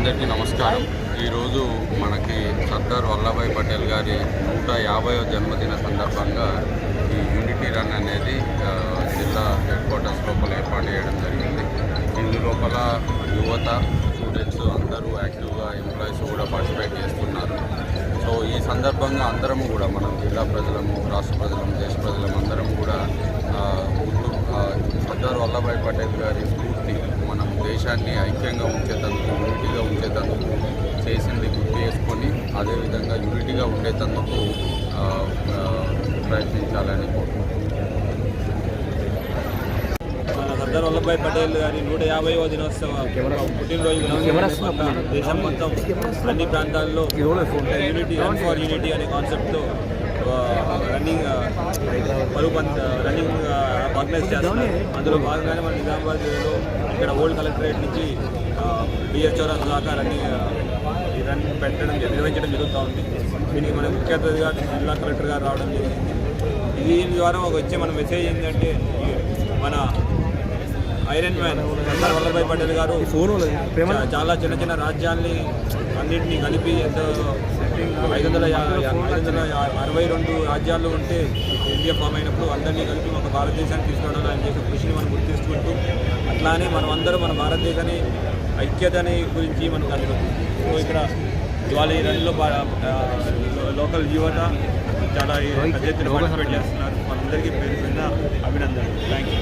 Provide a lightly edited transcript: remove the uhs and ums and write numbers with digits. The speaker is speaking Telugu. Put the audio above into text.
అందరికీ నమస్కారం. ఈరోజు మనకి సర్దార్ వల్లభాయ్ పటేల్ గారి 150వ జన్మదిన సందర్భంగా ఈ యూనిటీ రన్ అనేది జిల్లా హెడ్ క్వార్టర్స్ లోపల ఏర్పాటు చేయడం జరిగింది. ఇందులోపల యువత, స్టూడెంట్స్ అందరూ యాక్టివ్గా, ఎంప్లాయీస్ కూడా పార్టిసిపేట్ చేస్తున్నారు. సో ఈ సందర్భంగా అందరము కూడా మనం జిల్లా ప్రజలము, రాష్ట్ర ప్రజలము, దేశ ప్రజలము అందరం కూడా సర్దార్ వల్లభాయ్ పటేల్ గారి స్ఫూర్తి మనం దేశాన్ని ఐక్యంగా ఉంచేందుకు, యూనిటీగా ఉంచేందుకు చేసింది గుర్తు చేసుకొని అదేవిధంగా యూనిటీగా ఉండేందుకు ప్రయత్నించాలని కోరుకుంటున్నాను. సర్దార్ వల్లభాయ్ పటేల్ గారి 150వ దినోత్సవ పుట్టినరోజు దేశం మొత్తం అన్ని ప్రాంతాల్లో యూనిటీ రన్ ఫర్ యూనిటీ అనే కాన్సెప్ట్తో రన్నింగ్ ఆర్గనైజ్ చేస్తున్నారు. అందులో భాగంగానే మన నిజామాబాద్లో ఇక్కడ ఓల్డ్ కలెక్టరేట్ నుంచి బిఎస్ చౌరస్ దాకా ఈ రన్ నిర్వహించడం జరుగుతూ ఉంది. దీనికి మన ముఖ్య అతిథిగా జిల్లా కలెక్టర్ గారు రావడం జరిగింది. దీని ద్వారా వచ్చే మన మెసేజ్ ఏంటంటే మన ఐరన్ మ్యాన్ సర్దార్ వల్లభాయ్ పటేల్ గారు చాలా చిన్న చిన్న రాజ్యాల్ని అన్నింటినీ కలిపి 562 రాజ్యాలు ఉంటే ఇండియా ఫామ్ అయినప్పుడు అందరినీ కలిపి ఒక భారతదేశాన్ని తీసుకురావడానికి ఆయన చేసిన కృషిని మనం గుర్తిస్తుంటూ అట్లానే మనం అందరూ మన భారతదేశాన్ని ఐక్యతని గురించి మనకు అనుకుంటుంది. సో ఇక్కడ ఇవాళ ఈ రన్లో లోకల్ యువత చాలా పెద్ద ఎత్తున పార్టిసిపేట్ చేస్తున్నారు. మనందరికీ పేరు అభినందనలు. Thank you.